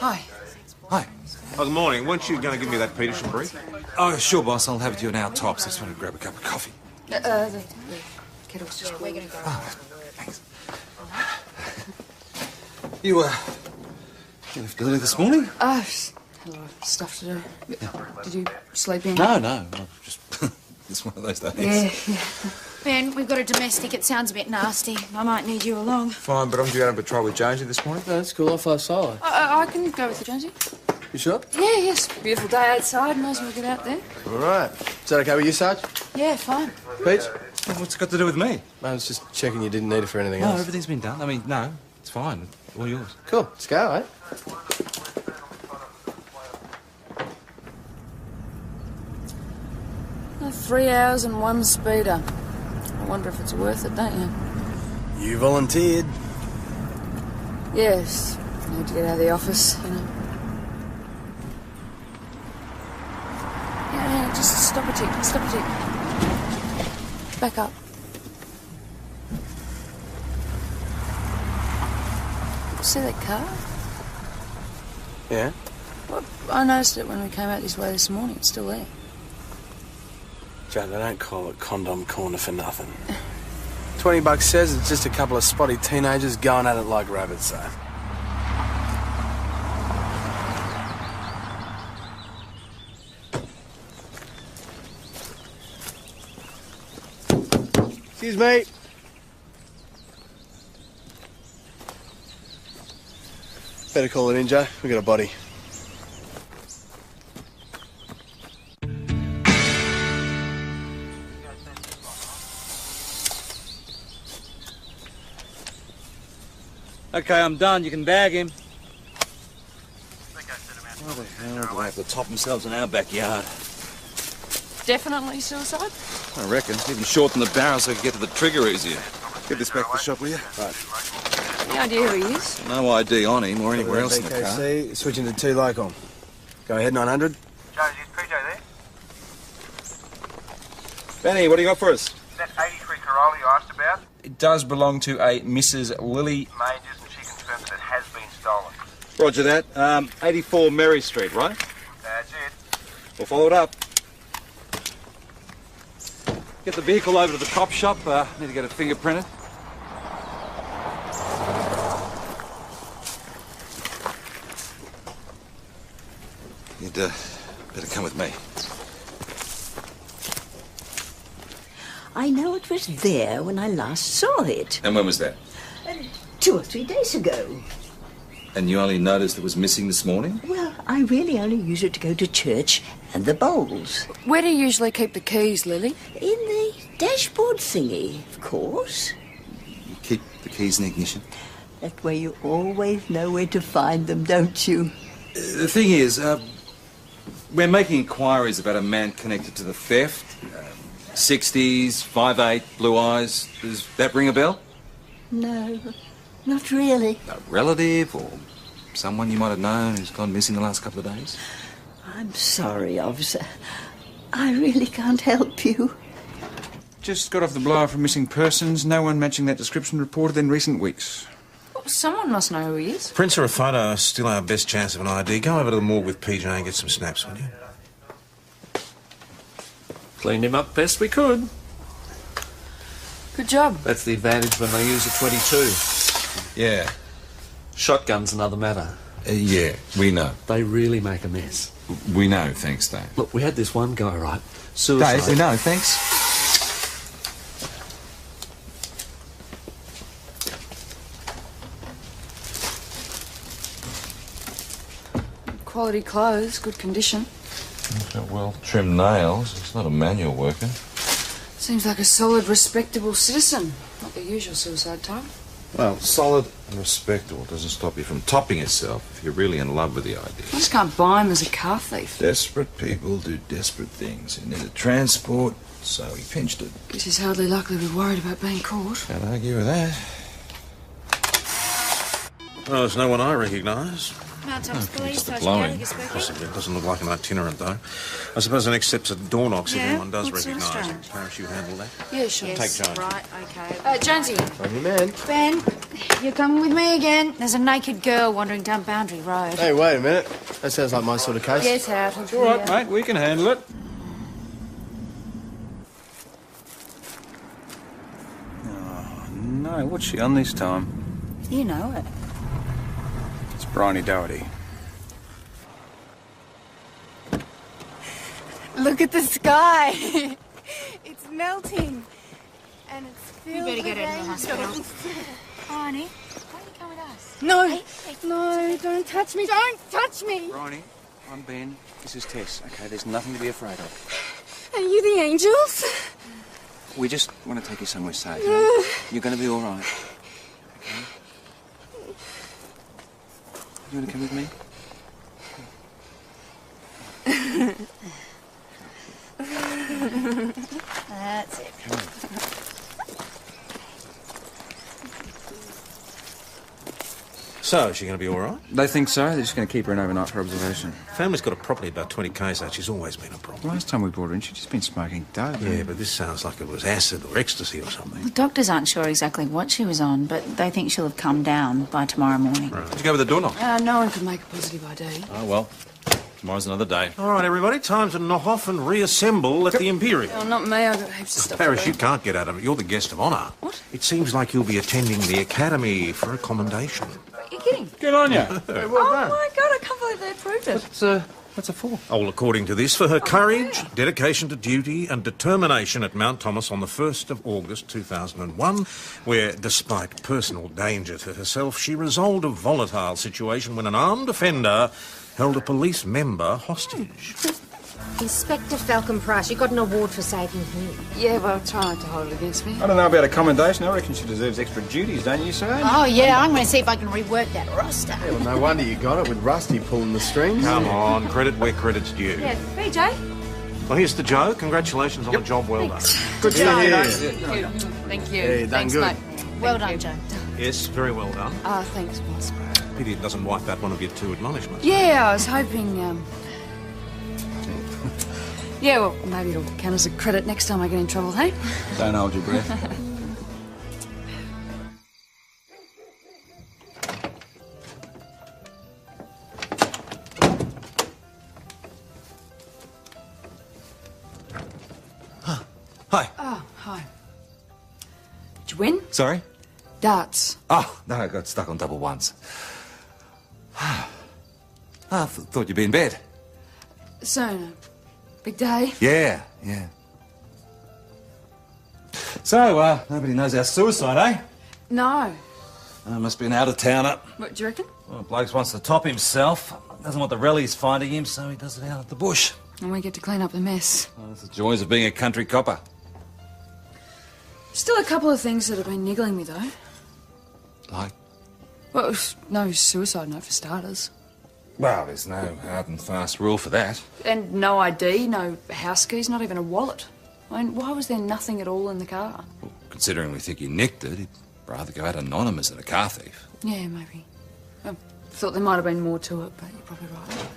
Hi. Hi. Oh, good morning. Weren't you going to give me that Peterson brief? Oh, sure, boss. I'll have it to you an hour tops. I just wanted to grab a cup of coffee. The kettle's just... We're going to go. Oh, thanks. You left early this morning? Had a lot of stuff to do. Did you sleep in? No. Just... it's one of those days. Yeah. Ben, we've got a domestic. It sounds a bit nasty. I might need you along. Fine, but I'm due out on patrol with Jonesy this morning. No, that's cool. I'll fly solo. I can go with you, Jonesy. You sure? Yeah, yes. Beautiful day outside. Might as well get out there. All right. Is that okay with you, Sarge? Yeah, fine. Pete? Well, what's it got to do with me? I was just checking you didn't need it for anything No, else. everything's been done. I mean, no, it's fine. All yours. Cool. Let's go, eh? Oh, 3 hours and 1 speeder. I wonder if it's worth it, don't you? You volunteered. Yes. I need to get out of the office, you know. Yeah, just stop a tick. Back up. See that car? Yeah? Well, I noticed it when we came out this way this morning. It's still there. Joe, they don't call it Condom Corner for nothing. $20 says it's just a couple of spotty teenagers going at it like rabbits, so. Excuse me. Better call it in, Joe. We got a body. Okay, I'm done. You can bag him. Why the hell do they have to top themselves in our backyard? Definitely suicide? I reckon. Even shorten the barrel so I can get to the trigger easier. Get this back to the shop, will you? Right. Any idea who he is? No ID on him or anywhere else in the car. VKC, switching to 2 Lycom. Go ahead, 900. Jonesy, is PJ there? Benny, what do you got for us? Is that 83 Corolla you asked about? It does belong to a Mrs. Lily. Majors, and she confirms that it has been stolen. Roger that. 84 Mary Street, right? That's it. We'll follow it up. Get the vehicle over to the cop shop. Need to get it fingerprinted. You'd better come with me. I know it was there when I last saw it. And when was that? 2 or 3 days ago. And you only noticed it was missing this morning? Well, I really only use it to go to church and the bowls. Where do you usually keep the keys, Lily? In the dashboard thingy, of course. You keep the keys in the ignition? That way you always know where to find them, don't you? The thing is, we're making inquiries about a man connected to the theft. 60s, 5'8", blue eyes. Does that ring a bell? No, not really. A relative or someone you might have known who's gone missing the last couple of days? I'm sorry, officer. I really can't help you. Just got off the blower from missing persons. No one matching that description reported in recent weeks. Well, someone must know who he is. Prints or a photo are still our best chance of an ID. Go over to the morgue with PJ and get some snaps, will you? Cleaned him up best we could. Good job. That's the advantage when they use a 22. Yeah. Shotgun's another matter. Yeah, we know. They really make a mess. We know, thanks, Dave. Look, we had this one guy, right? Suicide. Dave, we know, thanks. Quality clothes, good condition. He's got well-trimmed nails. He's not a manual worker. Seems like a solid, respectable citizen. Not the usual suicide type. Well, solid and respectable doesn't stop you from topping yourself if you're really in love with the idea. I just can't buy him as a car thief. Desperate people do desperate things. He needed transport, so he pinched it. Guess he's hardly likely to be worried about being caught. Can't argue with that. Well, there's no one I recognise. Mount Thomas Police, just a Sergeant blowing. Gallagher speaking. Possibly. It doesn't look like an itinerant, though. I suppose the next step's at door knocks if Yeah? anyone does What sort of recognise. strange? Parish, you handle that. Yeah, sure. Yes, Take Jones. right, okay. Jonesy. I'm your man. Ben, you're coming with me again. There's a naked girl wandering down Boundary Road. Hey, wait a minute. That sounds like my sort of case. Get out of It's all right, here. mate. We can handle it. Oh, no. What's she on this time? You know it. It's Bryony Doherty. Look at the sky. It's melting. And it's filled You better with get her to the hospital. angels. Honey, why don't you come with us? No, Hey, no, don't touch me. Don't touch me. Bryony, I'm Ben. This is Tess. Okay, there's nothing to be afraid of. Are you the angels? We just want to take you somewhere safe. Huh? You're going to be all right. Okay? You want to come with me? That's it. Come on. So, is she going to be all right? They think so. They're just going to keep her in overnight for observation. Family's got a property about 20 k's out. She's always been a problem. Last time we brought her in, she'd just been smoking dope. Yeah, but this sounds like it was acid or ecstasy or something. The doctors aren't sure exactly what she was on, but they think she'll have come down by tomorrow morning. Did you go with the door knock? No one could make a positive ID. Oh, well. Tomorrow's another day. All right, everybody, time to knock off and reassemble at the Imperial. Oh, not me. I've got heaps of stuff to Paris, do. you can't get out of it. You're the guest of honour. What? It seems like you'll be attending the Academy for a commendation. You're kidding. Good on you. Oh, my God, I can't believe they approved it. What's it for? All according to this, for her courage, dedication to duty and determination at Mount Thomas on the 1st of August 2001, where, despite personal danger to herself, she resolved a volatile situation when an armed offender held a police member hostage. Inspector Falcon Price, you got an award for saving him. Yeah, well, try not to hold it against me. I don't know about a commendation. I reckon she deserves extra duties, don't you, sir? Oh, yeah, I'm going to see if I can rework that roster. Well, no wonder you got it with Rusty pulling the strings. Come on, credit where credit's due. Yeah, BJ. Well, here's to Joe. Congratulations on a job well done. Good job. Thank you. Yeah, you done Thanks, good. mate. Well done, Joe. Yes, very well done. Thanks, boss. Pity it doesn't wipe out one of your 2 admonishments. Yeah, I was hoping, Yeah, well, maybe it'll count as a credit next time I get in trouble, hey? Don't hold your breath. Hi. Oh, hi. Did you win? Sorry? Darts. Oh, no, I got stuck on double ones. I thought you'd be in bed. So, big day. Yeah. So, nobody knows our suicide, eh? No. Must be an out-of-towner. What, do you reckon? Well, bloke wants to top himself. Doesn't want the rallies finding him, so he does it out at the bush. And we get to clean up the mess. Well, that's the joys of being a country copper. Still a couple of things that have been niggling me, though. Like? Well, no suicide note for starters. Well, there's no hard and fast rule for that. And no ID, no house keys, not even a wallet. I mean, why was there nothing at all in the car? Well, considering we think he nicked it, he'd rather go out anonymous than a car thief. Yeah, maybe. I thought there might have been more to it, but you're probably right.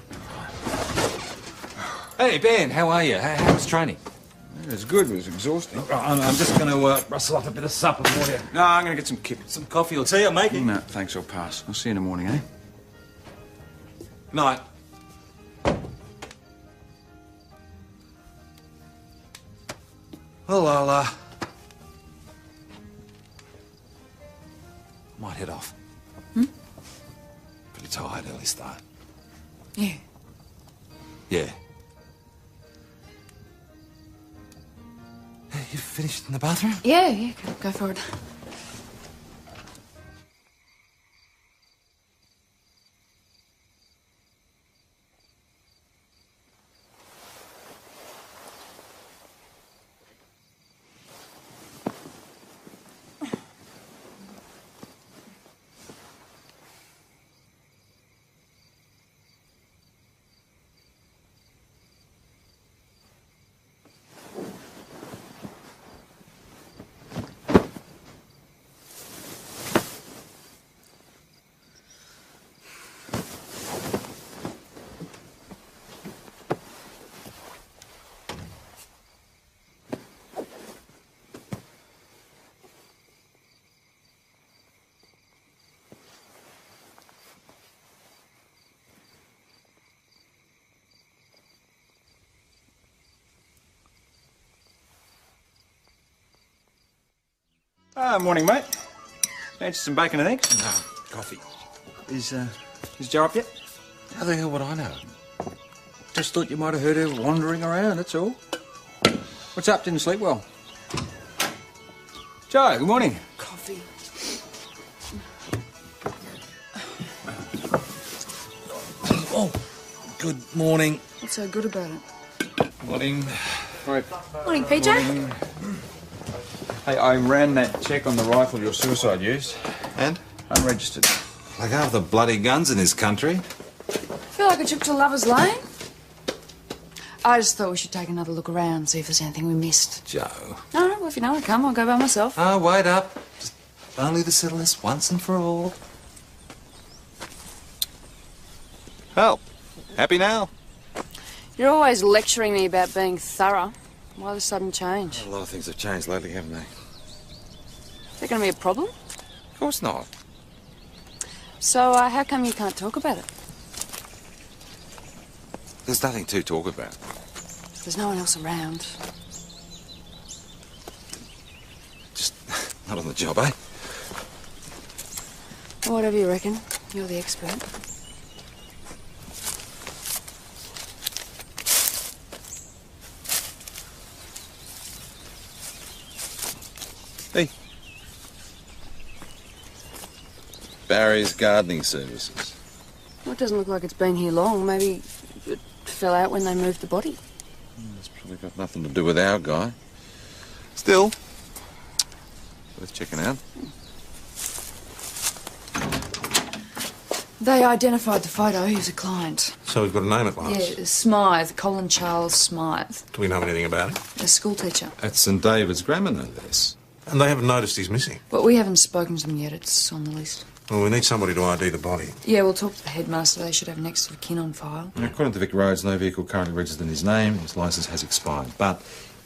Hey, Ben, how are you? How was training? It was good, but it was exhausting. I'm just going to rustle up a bit of supper for you. No, I'm going to get some kip. Some coffee or tea I'm making. No, thanks, I'll pass. I'll see you in the morning, eh? Night. Well, I might head off. Pretty tired, early start. Yeah. Yeah. Hey, you finished in the bathroom? Yeah, go for it. Morning, mate. Fancy some bacon and eggs? No, coffee. Is Jo up yet? How the hell would I know? Just thought you might have heard her wandering around, that's all. What's up? Didn't sleep well? Jo, good morning. Coffee. Oh, good morning. What's so good about it? Morning. Right. Morning, PJ. Morning. Hey, I ran that check on the rifle your suicide used. And? Unregistered. Like half the bloody guns in this country. Feel like a trip to Lover's Lane? I just thought we should take another look around, see if there's anything we missed. Jo. No, well, if you don't want to come, I'll go by myself. Ah, wait up. Just only to settle this once and for all. Well, happy now? You're always lecturing me about being thorough. Why the sudden change? A lot of things have changed lately, haven't they? Is that going to be a problem? Of course not. So, how come you can't talk about it? There's nothing to talk about. There's no one else around. Just not on the job, eh? Whatever you reckon. You're the expert. Hey. Barry's gardening services. Well, it doesn't look like it's been here long. Maybe it fell out when they moved the body. It's probably got nothing to do with our guy. Still, worth checking out. They identified the photo. He was a client. So we've got a name at last. Yeah, Smythe. Colin Charles Smythe. Do we know anything about it? A school teacher. At St David's Grammar, no less. And they haven't noticed he's missing. But we haven't spoken to them yet. It's on the list. Well, we need somebody to ID the body. Yeah, we'll talk to the headmaster. They should have next of kin on file. Now, according to Vic Rhodes, no vehicle currently registered in his name. His licence has expired. But,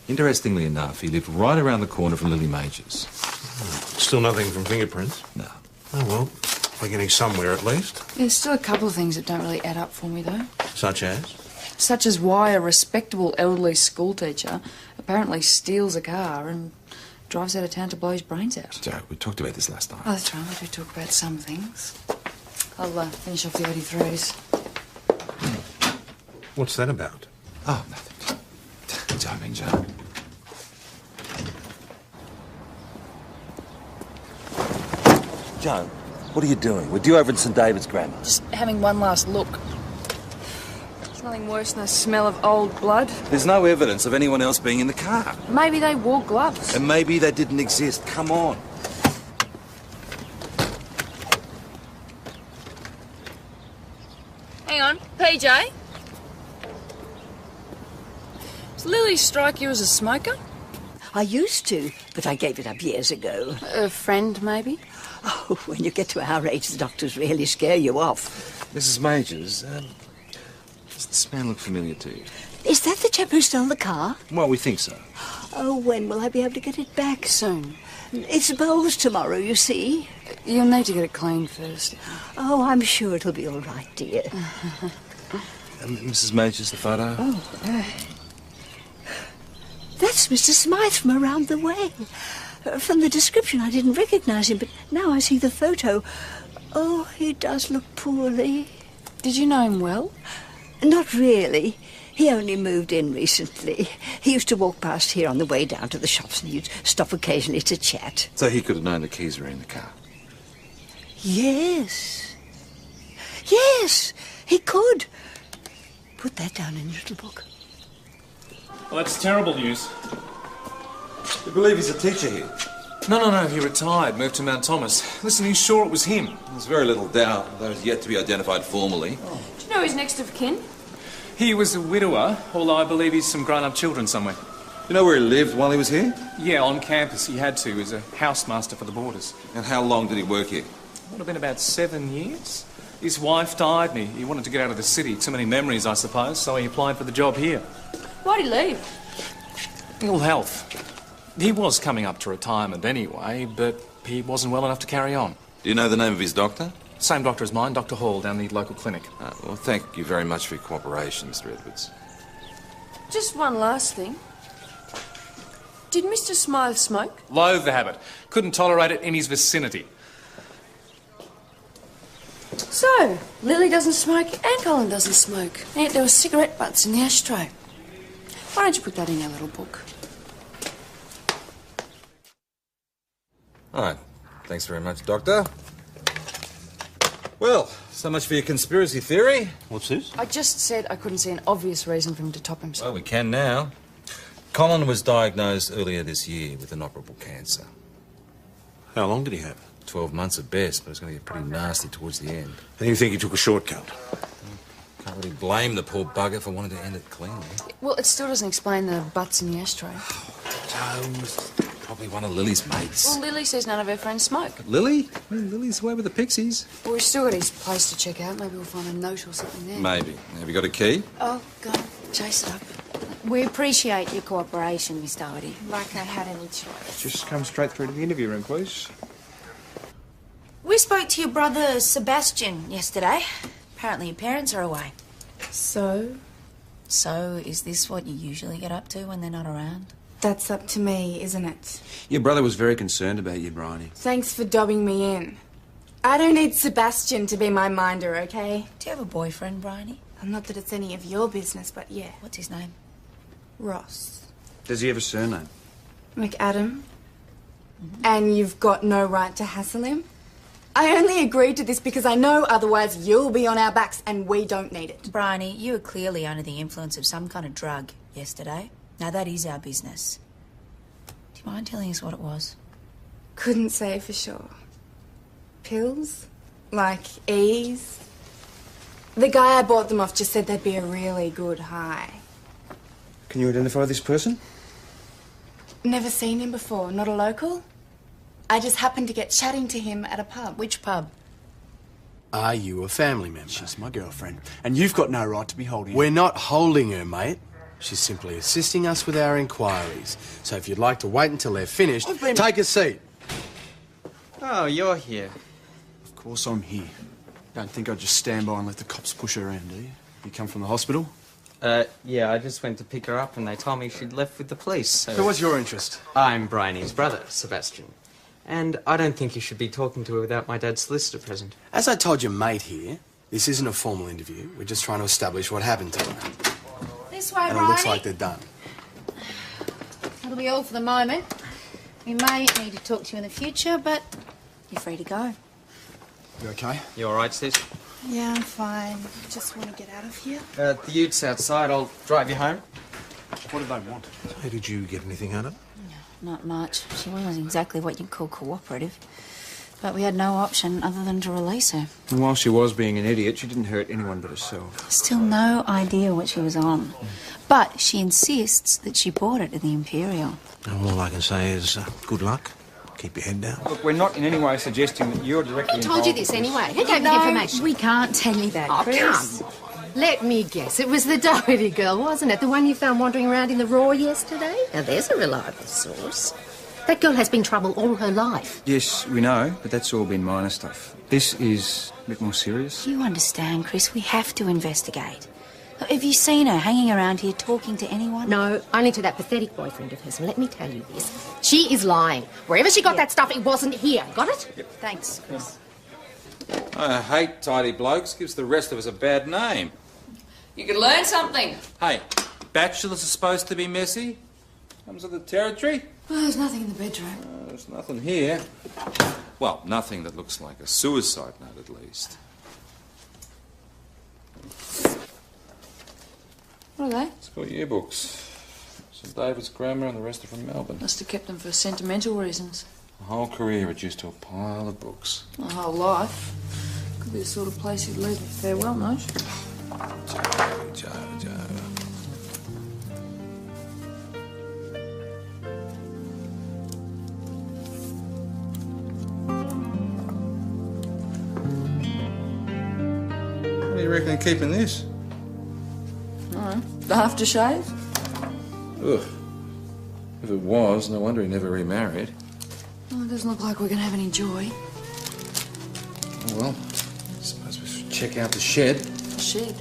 interestingly enough, he lived right around the corner from Lily Major's. Still nothing from fingerprints? No. Oh, well, we're getting somewhere at least. There's still a couple of things that don't really add up for me, though. Such as? Such as why a respectable elderly schoolteacher apparently steals a car and drives out of town to blow his brains out. Jo, we talked about this last night. Oh, that's right. We do talk about some things. I'll finish off the 83s. What's that about? Oh, nothing. Joking, Jo. Jo, what are you doing? We're due over at St David's Grammar. Just having one last look. There's nothing worse than the smell of old blood. There's no evidence of anyone else being in the car. Maybe they wore gloves. And maybe they didn't exist. Come on. Hang on, PJ. Does Lily strike you as a smoker? I used to, but I gave it up years ago. A friend, maybe? Oh, when you get to our age, the doctors really scare you off. Mrs. Majors, does the smell look familiar to you? Is that the chap who stole the car? Well, we think so. Oh, when will I be able to get it back? Soon. It's bowls tomorrow, you see. You'll need to get it cleaned first. Oh, I'm sure it'll be all right, dear. Mrs. Majors, the photo? Oh, that's Mr. Smythe from around the way. From the description, I didn't recognise him, but now I see the photo. Oh, he does look poorly. Did you know him well? Not really. He only moved in recently. He used to walk past here on the way down to the shops, and he'd stop occasionally to chat. So he could have known the keys were in the car? Yes. Yes, he could. Put that down in your little book. Well, that's terrible news. You believe he's a teacher here? No, he retired, moved to Mount Thomas. Listen, he's sure it was him. There's very little doubt, though he's yet to be identified formally. Do you know his next of kin? He was a widower, although I believe he's some grown-up children somewhere. You know where he lived while he was here? Yeah, on campus. He had to. He was a housemaster for the boarders. And how long did he work here? Would have been about 7 years. His wife died and he wanted to get out of the city. Too many memories, I suppose, so he applied for the job here. Why'd he leave? Ill health. He was coming up to retirement anyway, but he wasn't well enough to carry on. Do you know the name of his doctor? Same doctor as mine, Dr. Hall, down the local clinic. Well, thank you very much for your cooperation, Mr. Edwards. Just one last thing. Did Mr. Smile smoke? Loathe the habit. Couldn't tolerate it in his vicinity. So, Lily doesn't smoke and Colin doesn't smoke. And yet there were cigarette butts in the ashtray. Why don't you put that in your little book? All right. Thanks very much, Doctor. Well, so much for your conspiracy theory. What's this? I just said I couldn't see an obvious reason for him to top himself. Well, we can now. Colin was diagnosed earlier this year with inoperable cancer. How long did he have? 12 months at best, but it's going to get pretty nasty towards the end. And you think he took a shortcut? Can't really blame the poor bugger for wanting to end it cleanly. Well, it still doesn't explain the butts in the ashtray. Jones, probably one of Lily's mates. Well, Lily says none of her friends smoke. Lily? Well, Lily's away with the pixies. Well, we've still got his place to check out. Maybe we'll find a note or something there. Maybe. Have you got a key? Oh, go on. Chase it up. We appreciate your cooperation, Miss Doherty. Like I had any choice. Just come straight through to the interview room, please. We spoke to your brother Sebastian yesterday. Apparently your parents are away. So? So, is this what you usually get up to when they're not around? That's up to me, isn't it? Your brother was very concerned about you, Bryony. Thanks for dobbing me in. I don't need Sebastian to be my minder, okay? Do you have a boyfriend, Bryony? Well, not that it's any of your business, but yeah. What's his name? Ross. Does he have a surname? McAdam. And you've got no right to hassle him? I only agreed to this because I know otherwise you'll be on our backs and we don't need it. Bryony, you were clearly under the influence of some kind of drug yesterday. Now that is our business. Do you mind telling us what it was? Couldn't say for sure. Pills? Like E's? The guy I bought them off just said they'd be a really good high. Can you identify this person? Never seen him before, not a local. I just happened to get chatting to him at a pub. Which pub? Are you a family member? She's my girlfriend, and you've got no right to be holding her. We're not holding her, mate. She's simply assisting us with our inquiries. So if you'd like to wait until they're finished, take a seat. Oh, you're here. Of course I'm here. Don't think I'd just stand by and let the cops push her around, do you? You come from the hospital? Yeah, I just went to pick her up and they told me she'd left with the police, So what's your interest? I'm Bryony's brother, Sebastian. And I don't think you should be talking to her without my dad's solicitor present. As I told your mate here, this isn't a formal interview. We're just trying to establish what happened to her. This way, And Bryony. it looks like they're done. That'll be all for the moment. We may need to talk to you in the future, but you're free to go. You okay? You all right, sis? Yeah, I'm fine. Just want to get out of here. The ute's outside. I'll drive you home. What do they want? So did you get anything out of it? Not much. She wasn't exactly what you'd call cooperative. But we had no option other than to release her. And while she was being an idiot, she didn't hurt anyone but herself. Still no idea what she was on. But she insists that she bought it at the Imperial. All I can say is good luck. Keep your head down. Look, we're not in any way suggesting that you're directly Who told you involved this with anyway? Who gave you the information? We can't tell you that, Oh, Chris. come on. Let me guess. It was the Doherty girl, wasn't it? The one you found wandering around in the raw yesterday? Now, there's a reliable source. That girl has been trouble all her life. Yes, we know, but that's all been minor stuff. This is a bit more serious. You understand, Chris, we have to investigate. Have you seen her hanging around here talking to anyone? No, only to that pathetic boyfriend of hers. And let me tell you this. She is lying. Wherever she got that stuff, it wasn't here. Got it? Yep. Thanks, Chris. I hate tidy blokes. Gives the rest of us a bad name. You could learn something. Hey, bachelors are supposed to be messy. Comes with the territory. Well, there's nothing in the bedroom. There's nothing here. Well, nothing that looks like a suicide note, at least. What are they? School yearbooks. St David's grammar and the rest are from Melbourne. Must have kept them for sentimental reasons. A whole career reduced to a pile of books. A whole life. Could be the sort of place you'd leave with farewell note. Joe. What do you reckon of keeping this? The aftershave? Ugh. If it was, no wonder he never remarried. Well, it doesn't look like we're going to have any joy. Oh, well, I suppose we should check out the shed. The shed?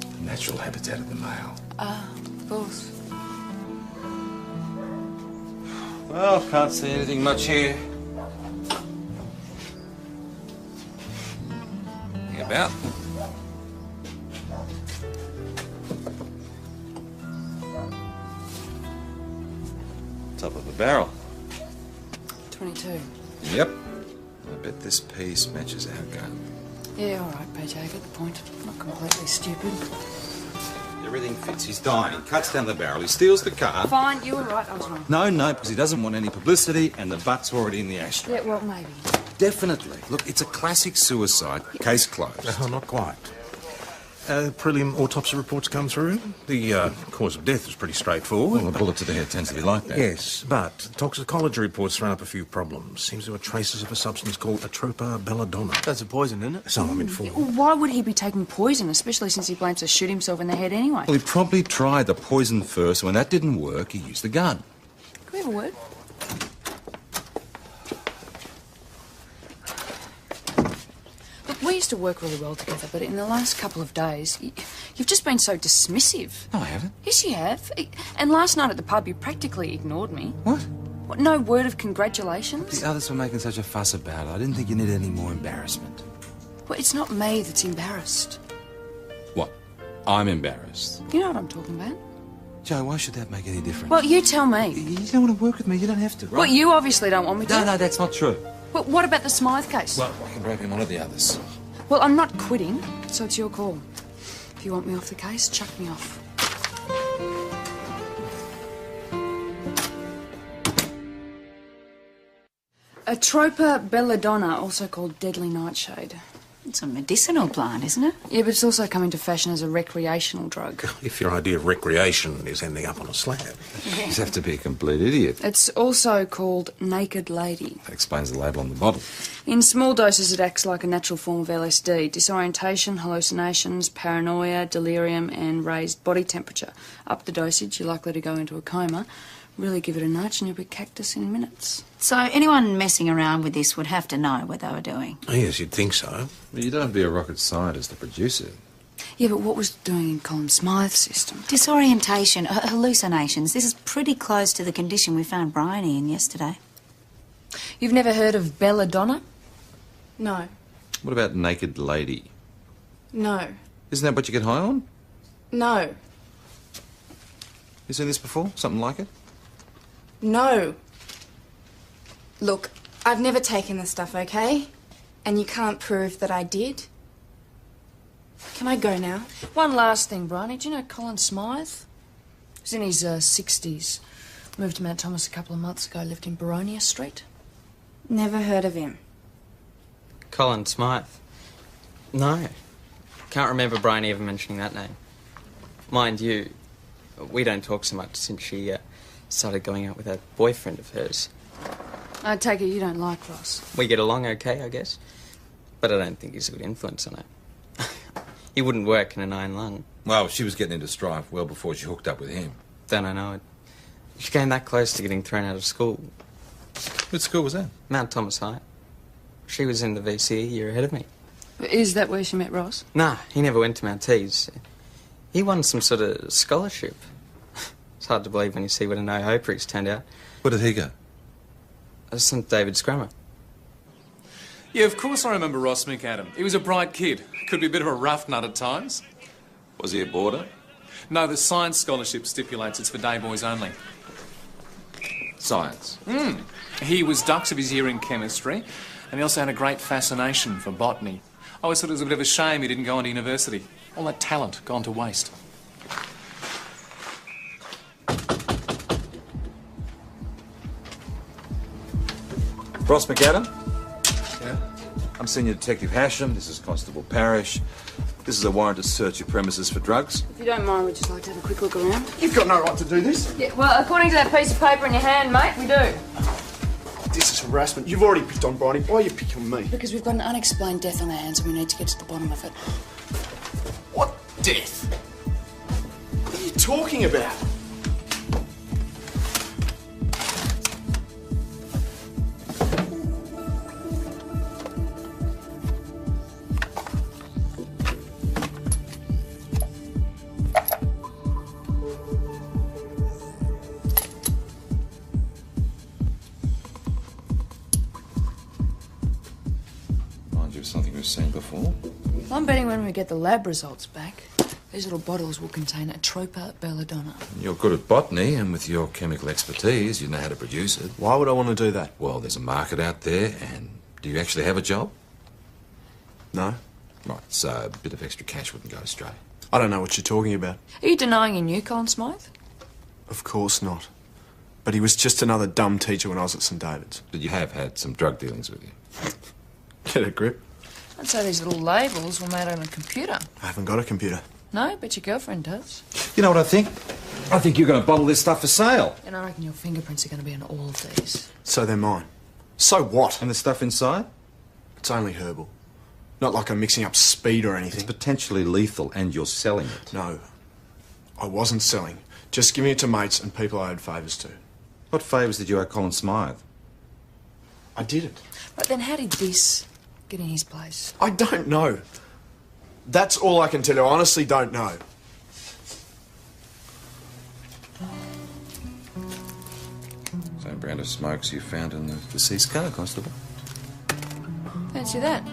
The natural habitat of the male. Of course. Well, can't see anything much here. Anything about? Top of the barrel. 22. Yep. I bet this piece matches our gun. Yeah, all right, PJ, I get the point. Not completely stupid. Everything fits. He's dying. He cuts down the barrel. He steals the car. Fine, you were right, I was wrong. No, because he doesn't want any publicity and the butt's already in the ashtray. Yeah, well, maybe. Definitely. Look, it's a classic suicide. Case closed. Oh, not quite. Prelim autopsy reports come through. The cause of death is pretty straightforward. Well, a bullet to the head tends to be like that. Yes, but toxicology reports thrown up a few problems. Seems there were traces of a substance called atropa belladonna. That's a poison, isn't it? So I'm informed. Well, why would he be taking poison, especially since he plans to shoot himself in the head anyway? Well, he probably tried the poison first. When that didn't work, he used the gun. Can we have a word? Look, we used to work really well together, but in the last couple of days, you've just been so dismissive. No, I haven't. Yes, you have. And last night at the pub, you practically ignored me. What? What, no word of congratulations? The others were making such a fuss about it. I didn't think you needed any more embarrassment. Well, it's not me that's embarrassed. What? I'm embarrassed. You know what I'm talking about? Joe, why should that make any difference? Well, you tell me. You don't want to work with me. You don't have to, right? Well, you obviously don't want me to. No, that's not true. Well, what about the Smythe case? Well, I can grab him one of the others. Well, I'm not quitting, so it's your call. If you want me off the case, chuck me off. Atropa belladonna, also called deadly nightshade. It's a medicinal plant, isn't it? Yeah, but it's also come into fashion as a recreational drug. If your idea of recreation is ending up on a slab. You just have to be a complete idiot. It's also called naked lady. That explains the label on the bottle. In small doses, it acts like a natural form of LSD. Disorientation, hallucinations, paranoia, delirium, and raised body temperature. Up the dosage, you're likely to go into a coma. Really give it a nudge and you'll be cactus in minutes. So anyone messing around with this would have to know what they were doing. Yes, you'd think so. Well, you don't have to be a rocket scientist to produce it. Yeah, but what was it doing in Colin Smythe's system? Disorientation, hallucinations. This is pretty close to the condition we found Bryony in yesterday. You've never heard of belladonna? No. What about naked lady? No. Isn't that what you get high on? No. You seen this before? Something like it? No. Look, I've never taken this stuff, okay? And you can't prove that I did. Can I go now? One last thing, Bryony. Do you know Colin Smythe? He's in his 60s. Moved to Mount Thomas a couple of months ago, lived in Baronia Street. Never heard of him. Colin Smythe? No. Can't remember Bryony ever mentioning that name. Mind you, we don't talk so much since she started going out with that boyfriend of hers. I take it you don't like Ross. We get along okay, I guess. But I don't think he's a good influence on her. He wouldn't work in an iron lung. Well, she was getting into strife well before she hooked up with him. Don't I know it. She came that close to getting thrown out of school. What school was that? Mount Thomas High. She was in the VC a year ahead of me. Is that where she met Ross? Nah, he never went to Mount Tees. He won some sort of scholarship. It's hard to believe when you see what a no-hoper he's turned out. Where did he go? St David's Grammar. Yeah, of course I remember Ross McAdam. He was a bright kid. Could be a bit of a rough nut at times. Was he a boarder? No, the science scholarship stipulates it's for day boys only. Science? He was dux of his year in chemistry, and he also had a great fascination for botany. I always thought it was a bit of a shame he didn't go on to university. All that talent gone to waste. Ross McAdam? Yeah? I'm Senior Detective Hasham. This is Constable Parrish. This is a warrant to search your premises for drugs. If you don't mind, we'd just like to have a quick look around. You've got no right to do this. Yeah, well, according to that piece of paper in your hand, mate, we do. This is harassment. You've already picked on Bryony. Why are you picking on me? Because we've got an unexplained death on our hands and we need to get to the bottom of it. What death? What are you talking about? before. I'm betting when we get the lab results back, these little bottles will contain Atropa belladonna. You're good at botany, and with your chemical expertise, you know how to produce it. Why would I want to do that? Well, there's a market out there, and do you actually have a job? No. Right, so a bit of extra cash wouldn't go astray. I don't know what you're talking about. Are you denying you knew Colin Smythe? Of course not. But he was just another dumb teacher when I was at St David's. But you have had some drug dealings with you. Get a grip. I'd say these little labels were made on a computer. I haven't got a computer. No, but your girlfriend does. You know what I think? I think you're going to bottle this stuff for sale. And I reckon your fingerprints are going to be on all of these. So they're mine. So what? And the stuff inside? It's only herbal. Not like I'm mixing up speed or anything. It's potentially lethal, and you're selling it. No. I wasn't selling. Just giving it to mates and people I owed favours to. What favours did you owe Colin Smythe? I did it. Right, then how did this get in his place? I don't know. That's all I can tell you. I honestly don't know. Same brand of smokes you found in the deceased car, Constable. Fancy that.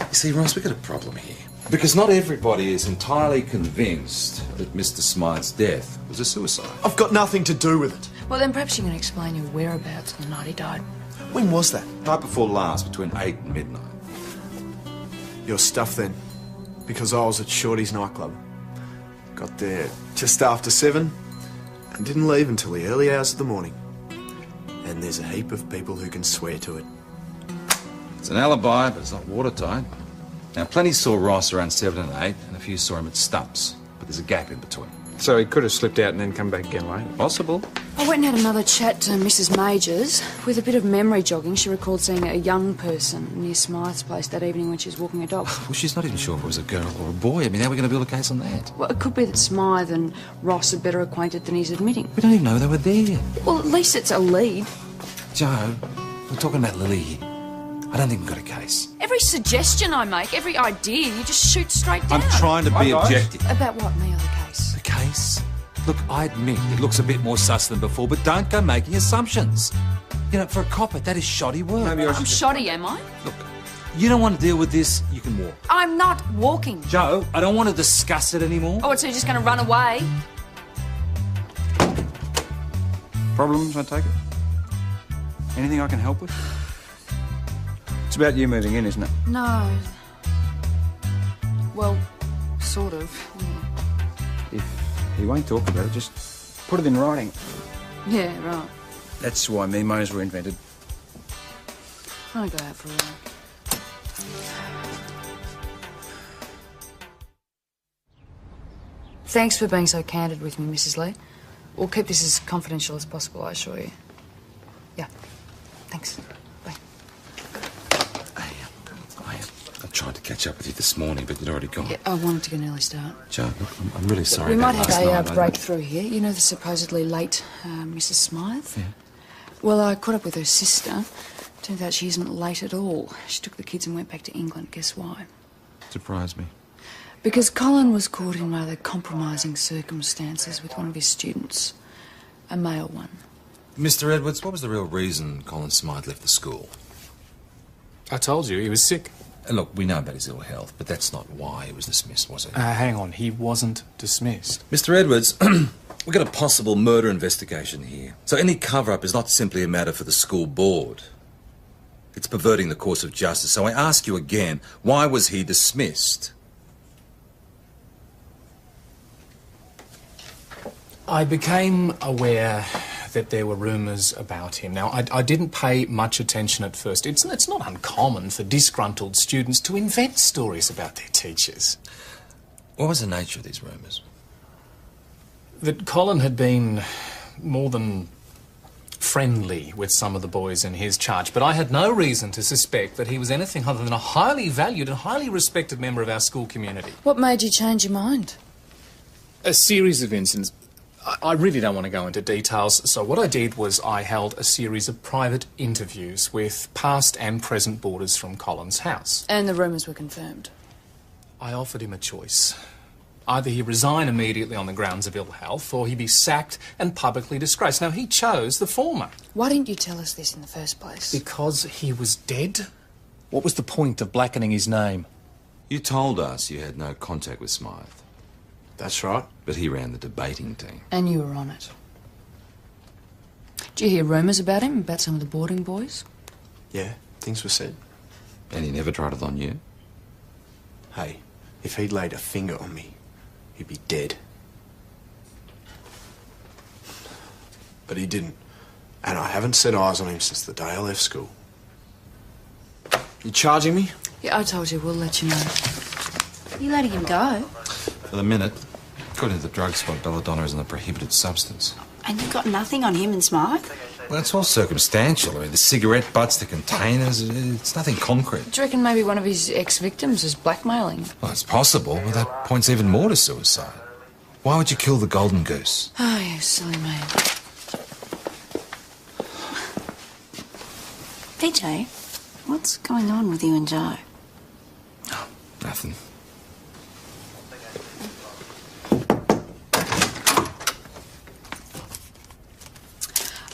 You see, Ross, we've got a problem here. Because not everybody is entirely convinced that Mr. Smythe's death was a suicide. I've got nothing to do with it. Well, then perhaps you can explain your whereabouts on the night he died. When was that? Night before last, between 8 and midnight. Your stuff then. Because I was at Shorty's nightclub. Got there just after 7 and didn't leave until the early hours of the morning. And there's a heap of people who can swear to it. It's an alibi, but it's not watertight. Now, plenty saw Ross around 7 and 8, and a few saw him at Stumps, but there's a gap in between. So he could have slipped out and then come back again later? Possible. I went and had another chat to Mrs. Majors. With a bit of memory jogging, she recalled seeing a young person near Smythe's place that evening when she was walking her dog. Well, she's not even sure if it was a girl or a boy. I mean, how are we going to build a case on that? Well, it could be that Smythe and Ross are better acquainted than he's admitting. We don't even know they were there. Well, at least it's a lead. Joe, we're talking about Lily here. I don't think we've got a case. Every suggestion I make, every idea, you just shoot straight down. I'm trying to be objective. About what, me or the case? The case? Look, I admit it looks a bit more sus than before, but don't go making assumptions. You know, for a copper, that is shoddy work. I'm shoddy, am I? Look, you don't want to deal with this, you can walk. I'm not walking. Joe, I don't want to discuss it anymore. Oh, so you're just going to run away? Problems, I take it? Anything I can help with? It's about you moving in, isn't it? No. Well, sort of, yeah. If he won't talk about it, just put it in writing. Yeah, right. That's why memos were invented. I'll go out for a walk. Thanks for being so candid with me, Mrs. Lee. We'll keep this as confidential as possible, I assure you. Yeah. Thanks. Bye. I tried to catch up with you this morning, but you'd already gone. Yeah, I wanted to get an early start. Joe, look, I'm really sorry. We might about have last a night. breakthrough here. You know the supposedly late Mrs. Smythe? Yeah. Well, I caught up with her sister. Turns out she isn't late at all. She took the kids and went back to England. Guess why? Surprised me. Because Colin was caught in rather compromising circumstances with one of his students. A male one. Mr. Edwards, what was the real reason Colin Smythe left the school? I told you, he was sick. And look, we know about his ill health, but that's not why he was dismissed, was it? Hang on, he wasn't dismissed. Mr. Edwards, we've got a possible murder investigation here. So any cover-up is not simply a matter for the school board. It's perverting the course of justice. So I ask you again, why was he dismissed? I became aware that there were rumours about him. Now, I didn't pay much attention at first. It's not uncommon for disgruntled students to invent stories about their teachers. What was the nature of these rumours? That Colin had been more than friendly with some of the boys in his charge, but I had no reason to suspect that he was anything other than a highly valued and highly respected member of our school community. What made you change your mind? A series of incidents. I really don't want to go into details, so what I did was I held a series of private interviews with past and present boarders from Colin's house. And the rumours were confirmed. I offered him a choice. Either he resign immediately on the grounds of ill health, or he be sacked and publicly disgraced. Now, he chose the former. Why didn't you tell us this in the first place? Because he was dead. What was the point of blackening his name? You told us you had no contact with Smythe. That's right. But he ran the debating team. And you were on it. Did you hear rumours about him, about some of the boarding boys? Yeah, things were said. And he never tried it on you? Hey, if he'd laid a finger on me, he'd be dead. But he didn't. And I haven't set eyes on him since the day I left school. You charging me? Yeah, I told you, we'll let you know. You letting him go? For the minute, according to the drug squad, belladonna isn't a prohibited substance. And you've got nothing on him and Smythe? Well, it's all circumstantial. I mean, the cigarette butts, the containers, it's nothing concrete. Do you reckon maybe one of his ex-victims is blackmailing him? Well, it's possible, but that points even more to suicide. Why would you kill the golden goose? Oh, you silly man. PJ, what's going on with you and Joe? Nothing.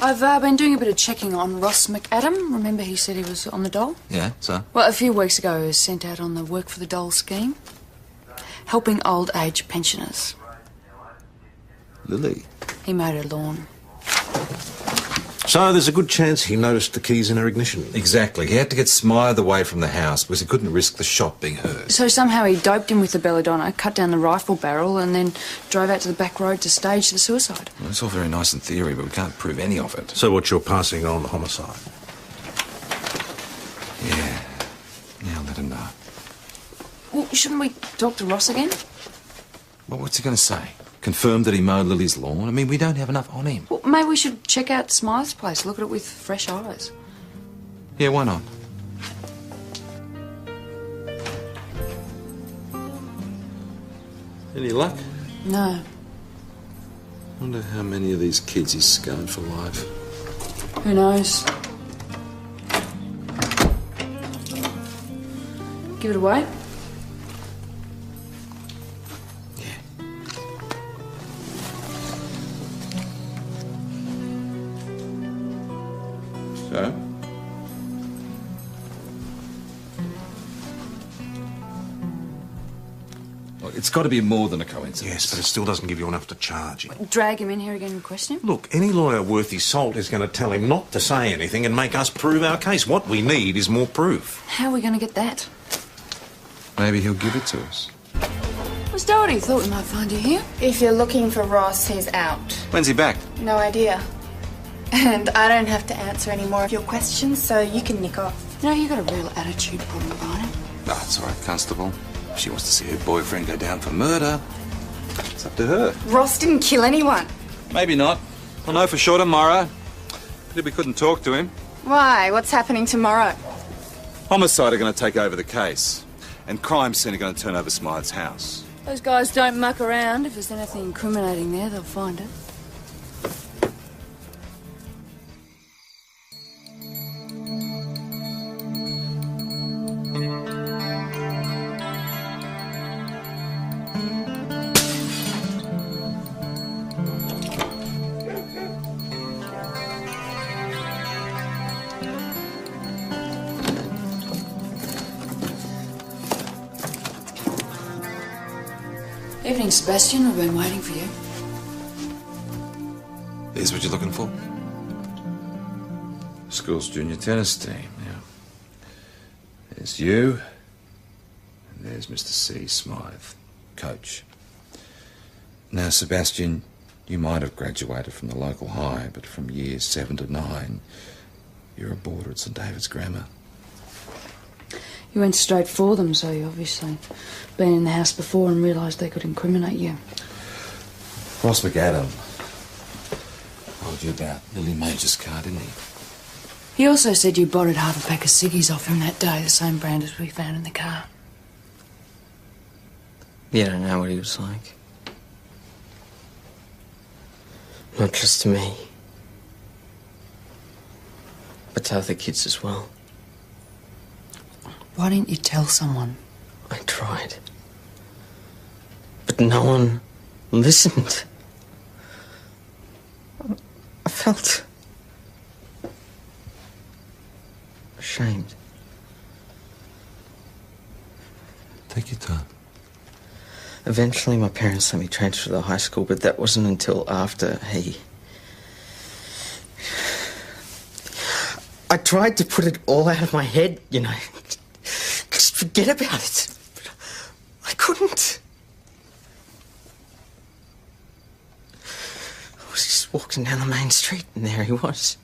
I've been doing a bit of checking on Ross McAdam. Remember he said he was on the dole? Yeah, so? Well, a few weeks ago he was sent out on the Work for the Dole scheme, helping old age pensioners. Lily. He mowed her lawn. So there's a good chance he noticed the keys in her ignition. Exactly. He had to get Smythe away from the house because he couldn't risk the shot being heard. So somehow he doped him with the belladonna, cut down the rifle barrel, and then drove out to the back road to stage the suicide. Well, it's all very nice in theory, but we can't prove any of it. So what, you're passing on the homicide? Yeah. Yeah, I'll let him know. Well, shouldn't we talk to Ross again? Well, what's he going to say? Confirm that he mowed Lily's lawn? I mean, we don't have enough on him. Well, maybe we should check out Smythe's place, look at it with fresh eyes. Yeah, why not? Any luck? No. Wonder how many of these kids he's scarred for life. Who knows? Give it away? So? Look, it's got to be more than a coincidence. Yes, but it still doesn't give you enough to charge him. Drag him in here again and question him? Look, any lawyer worth his salt is going to tell him not to say anything and make us prove our case. What we need is more proof. How are we going to get that? Maybe he'll give it to us. Was Doherty thought we might find you here? If you're looking for Ross, he's out. When's he back? No idea. And I don't have to answer any more of your questions, so you can nick off. You know, you got a real attitude problem, Brian. No, it's all right, Constable. If she wants to see her boyfriend go down for murder, it's up to her. Ross didn't kill anyone. Maybe not. I'll know for sure tomorrow. But we couldn't talk to him. Why? What's happening tomorrow? Homicide are going to take over the case. And crime scene are going to turn over Smythe's house. Those guys don't muck around. If there's anything incriminating there, they'll find it. Evening, Sebastian. We've been waiting for you. Here's what you're looking for. School's junior tennis team, yeah. There's you, and there's Mr. C. Smythe, coach. Now, Sebastian, you might have graduated from the local high, but from years 7 to 9, you're a boarder at St. David's Grammar. You went straight for them, so you obviously been in the house before and realised they could incriminate you. Ross McAdam told you about Lily Major's car, didn't he? He also said you borrowed half a pack of ciggies off him that day, the same brand as we found in the car. You don't know what he was like. Not just to me, but to other kids as well. Why didn't you tell someone? I tried. But no one listened. I felt ashamed. Take your time. Eventually my parents let me transfer to the high school, but that wasn't until after he... I tried to put it all out of my head, you know. Just forget about it. But I couldn't. I was just walking down the main street and there he was.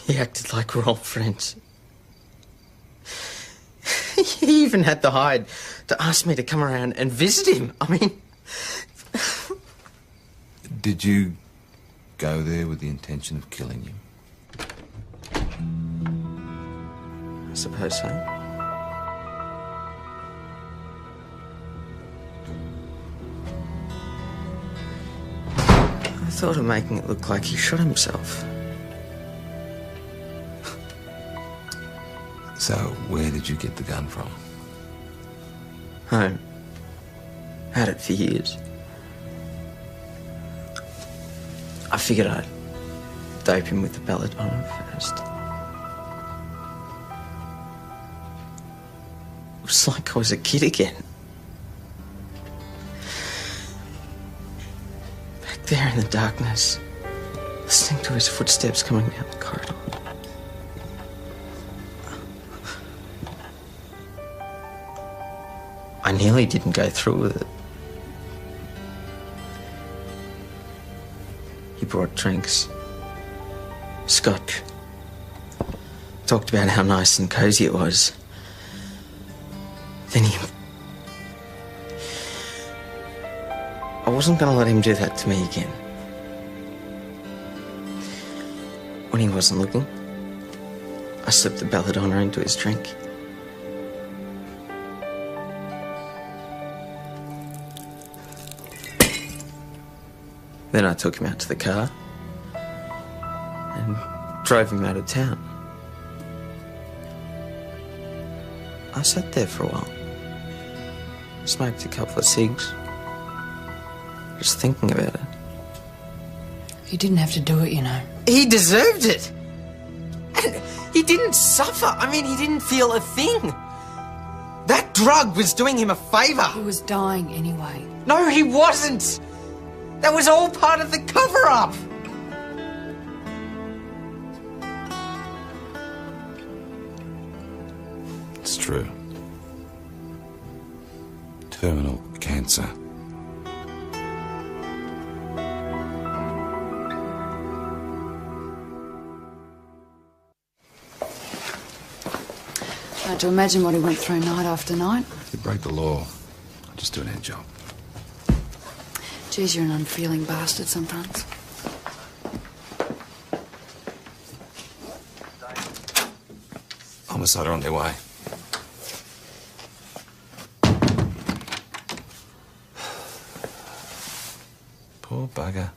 He acted like we're old friends. He even had the hide to ask me to come around and visit him. I mean... Did you go there with the intention of killing him? I suppose so. I thought of making it look like he shot himself. So, where did you get the gun from? Home. Had it for years. I figured I'd dope him with the belladonna first. It was like I was a kid again. Back there in the darkness, listening to his footsteps coming down the corridor. I nearly didn't go through with it. He brought drinks. Scotch. Talked about how nice and cosy it was. Then he... I wasn't going to let him do that to me again. When he wasn't looking, I slipped the belladonna into his drink. Then I took him out to the car and drove him out of town. I sat there for a while, smoked a couple of cigs, just thinking about it. You didn't have to do it, you know. He deserved it! And he didn't suffer. I mean, he didn't feel a thing. That drug was doing him a favour. He was dying anyway. No, he wasn't! That was all part of the cover-up! It's true. Terminal cancer. Hard to imagine what he went through night after night. You break the law. I'll just do an end job. Geez, you're an unfeeling bastard sometimes. Homicide are on their way. Poor bugger.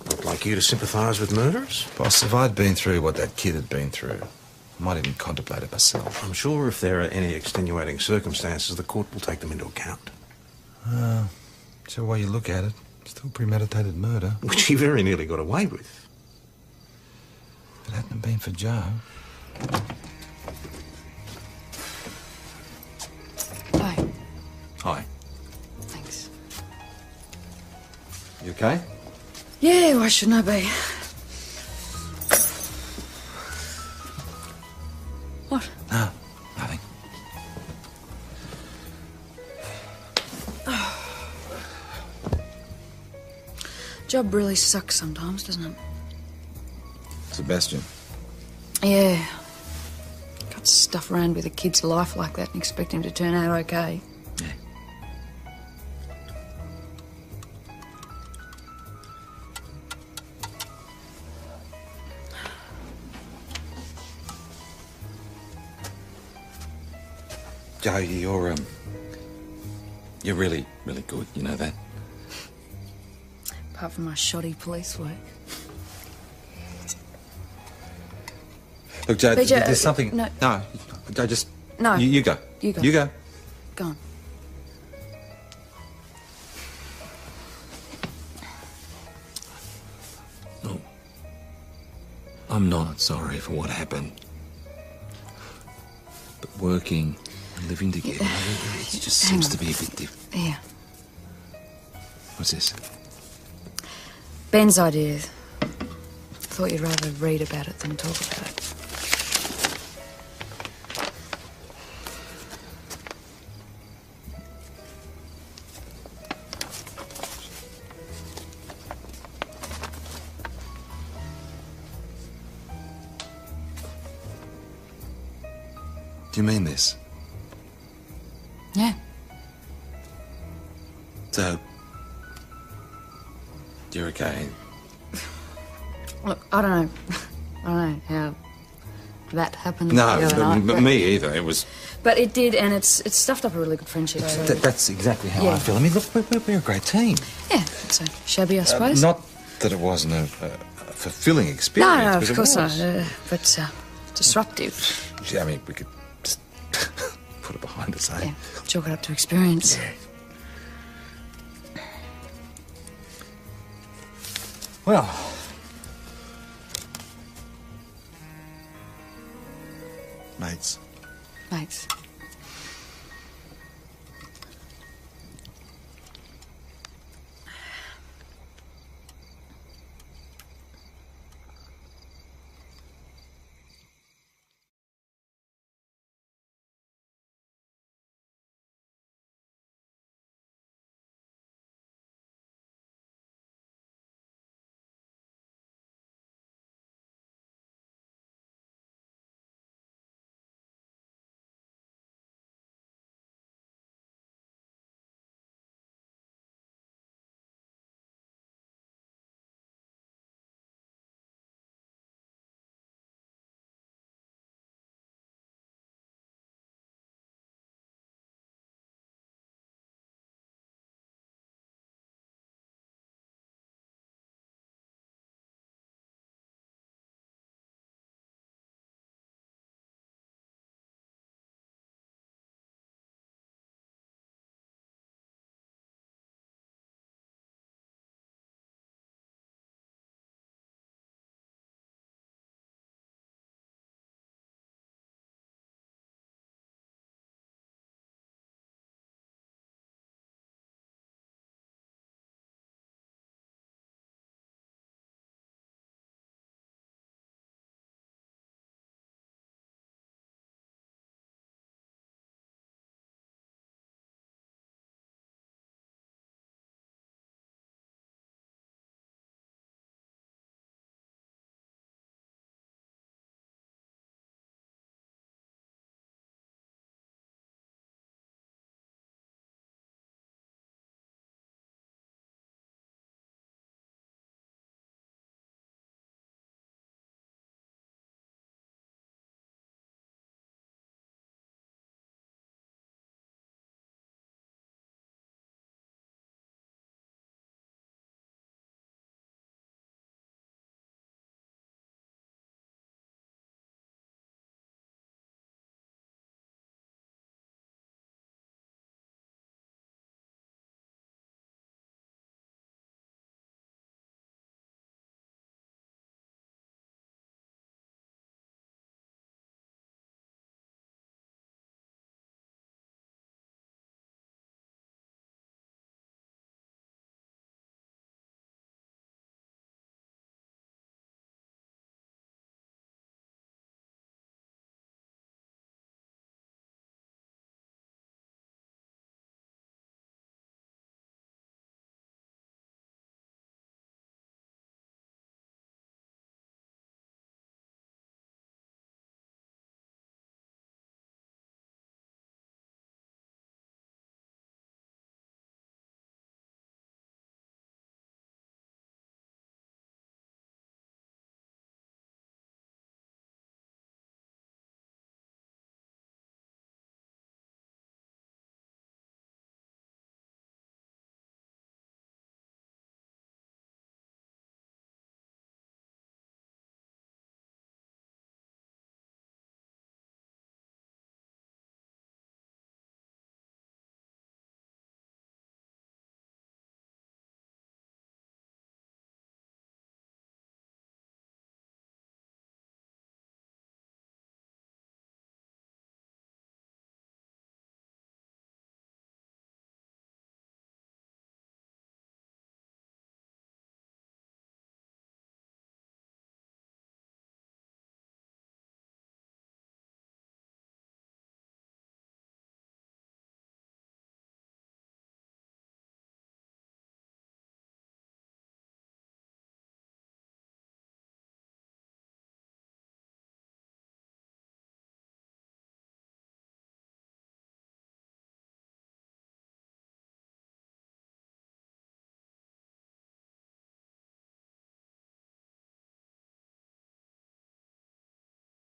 Not like you to sympathise with murderers? Boss, if I'd been through what that kid had been through, I might even contemplate it myself. I'm sure if there are any extenuating circumstances, the court will take them into account. Whichever way you look at it, still premeditated murder. Which he very nearly got away with. If it hadn't been for Joe... Hi. Hi. Thanks. You okay? Yeah, why shouldn't I be? What? No, nothing. Job really sucks sometimes, doesn't it? Sebastian. Yeah. Got to stuff around with a kid's life like that and expect him to turn out okay. Yeah. Joe, you're really, really good, you know that? Apart from my shoddy police work. Look, Joe, But Joe, there's something... no. No, Joe, just... No. You go. You go. You go. Go on. No. I'm not sorry for what happened. But working living together. It just seems to be a bit different. Yeah. What's this? Ben's idea. Thought you'd rather read about it than talk about it. Do you mean this? Yeah. So, you're okay? Look, I don't know. I don't know how that happened. No, the other night, but- me either. It was... But it did, and it's stuffed up a really good friendship. So. That's exactly how Yeah. I feel. I mean, look, we're a great team. Yeah, so shabby, I suppose. Not that it wasn't a fulfilling no, experience. no, because of course it not. was. But disruptive. Yeah, I mean, we could just put it behind us, eh? Yeah, chalk it up to experience. Yeah. Well... Mates. Mates.